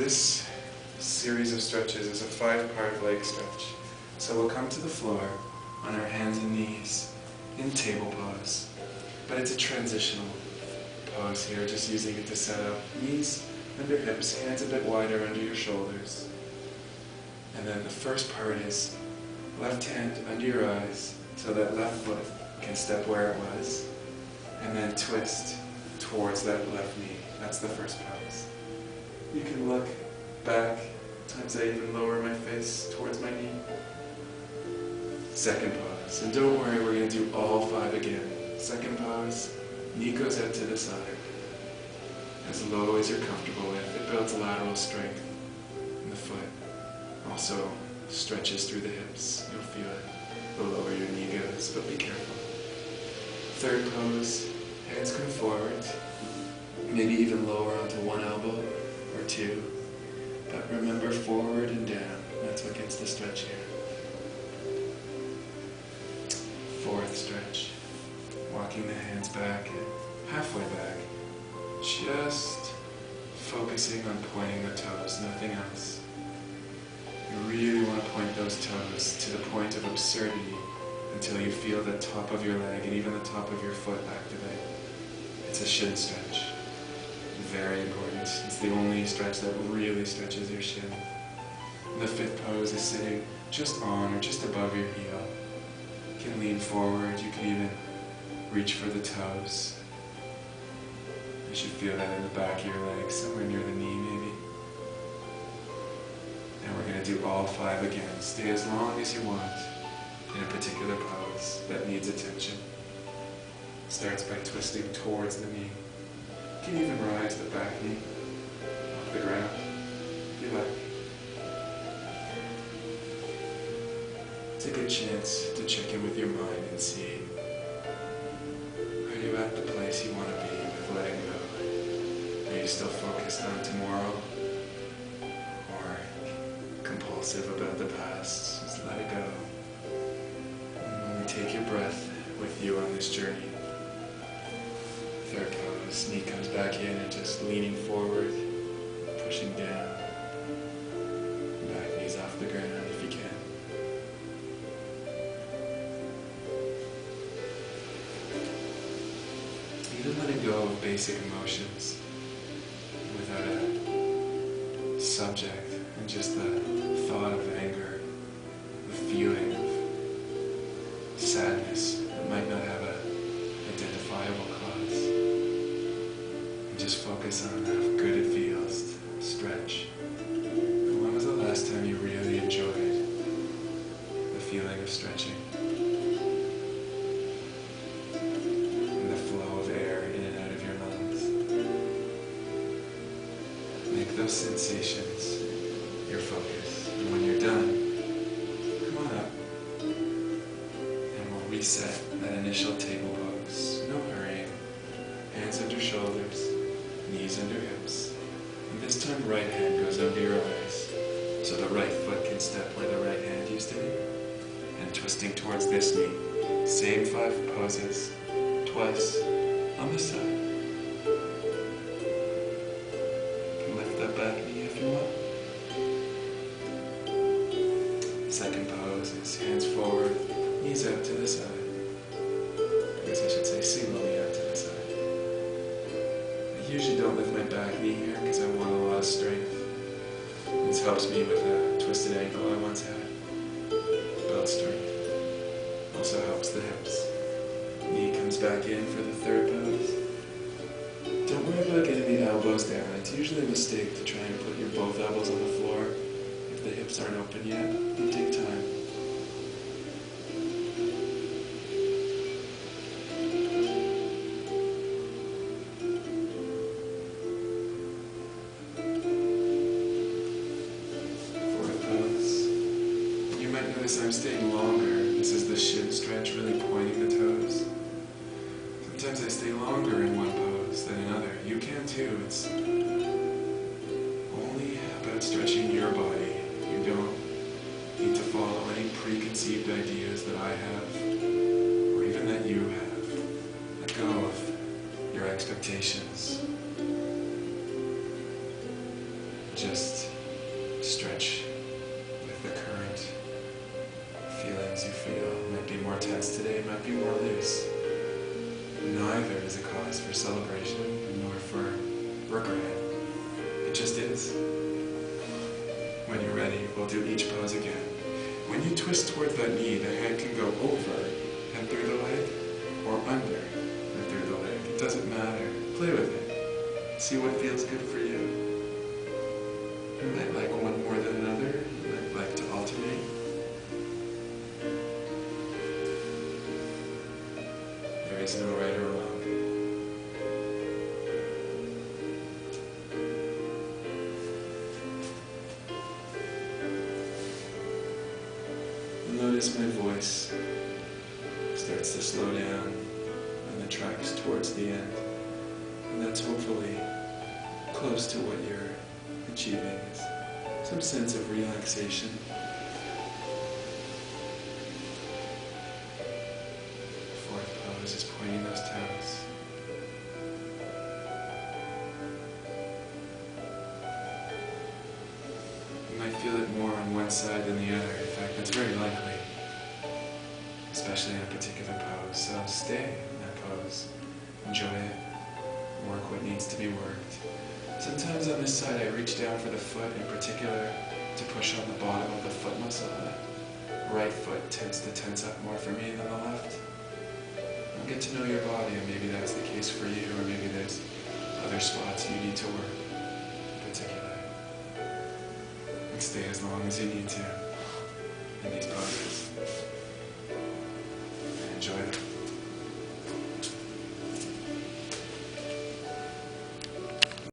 This series of stretches is a 5-part leg stretch. So we'll come to the floor on our hands and knees in table pose. But it's a transitional pose here, just using it to set up. Knees under hips, hands a bit wider under your shoulders. And then the first part is left hand under your eyes so that left foot can step where it was. And then twist towards that left knee. That's the first pose. You can look back. Sometimes I even lower my face towards my knee. Second pose. And don't worry, we're going to do all 5 again. Second pose, knee goes out to the side. As low as you're comfortable with. It builds lateral strength in the foot. Also stretches through the hips. You'll feel it the lower your knee goes, but be careful. Third pose, hands come forward. Maybe even lower onto one elbow or two. But remember, forward and down. That's what gets the stretch here. Fourth stretch. Walking the hands back and halfway back. Just focusing on pointing the toes, nothing else. You really want to point those toes to the point of absurdity until you feel the top of your leg and even the top of your foot activate. It's a shin stretch. Very important. It's the only stretch that really stretches your shin. And the fifth pose is sitting just on or just above your heel. You can lean forward, you can even reach for the toes. You should feel that in the back of your leg, somewhere near the knee maybe. And we're going to do all 5 again. Stay as long as you want in a particular pose that needs attention. Starts by twisting towards the knee. You can even rise the back knee off the ground if you like. It's a good chance to check in with your mind and see, are you at the place you want to be with letting go? Are you still focused on tomorrow? Or compulsive about the past? Just let it go. And only take your breath with you on this journey. Third pose, knee comes back in and just leaning forward, pushing down. Back knees off the ground if you can. Even letting go of basic emotions without a subject and just the thought of anger, the feeling of sadness that might not have an identifiable cause. Just focus on how good it feels to stretch. And when was the last time you really enjoyed the feeling of stretching? And the flow of air in and out of your lungs. Make those sensations your focus. And when you're done, come on up. And we'll reset that initial table pose. No hurrying. Hands under shoulders. Knees under hips. And this time right hand goes under your eyes. So the right foot can step where the right hand used to be. And twisting towards this knee. Same 5 poses. Twice on the side. You can lift that back knee if you want. Second pose is hands forward, knees out to the side. I guess I should say singly out to the side. I usually don't lift my back knee here because I want a lot of strength. This helps me with a twisted ankle I once had. Build strength. Also helps the hips. Knee comes back in for the third pose. Don't worry about getting the elbows down. It's usually a mistake to try and put your both elbows on the floor if the hips aren't open yet. It'll take time. I'm staying longer. This is the shin stretch, really pointing the toes. Sometimes I stay longer in one pose than another. You can too. It's only about stretching your body. You don't need to follow any preconceived ideas that I have, or even that you have. Let go of your expectations. just stretch with the current. Feelings you feel might be more tense today, might be more loose. Neither is a cause for celebration nor for regret. It just is. When you're ready, we'll do each pose again. When you twist towards that knee, the hand can go over and through the leg, or under and through the leg. It doesn't matter. Play with it. See what feels good for you. You might like one more than another. You might like to alternate. There is no right or wrong. Notice my voice starts to slow down and the tracks towards the end. And that's hopefully close to what you're achieving, is some sense of relaxation. Fourth pose is pointing those toes. You might feel it more on one side than the other. In fact, that's very likely, especially in a particular pose. So stay in that pose. Enjoy it. Work what needs to be worked. Sometimes on this side I reach down for the foot in particular to push on the bottom of the foot muscle. The right foot tends to tense up more for me than the left. And get to know your body, and maybe that's the case for you, or maybe there's other spots you need to work in particular. And stay as long as you need to in these poses. And enjoy them.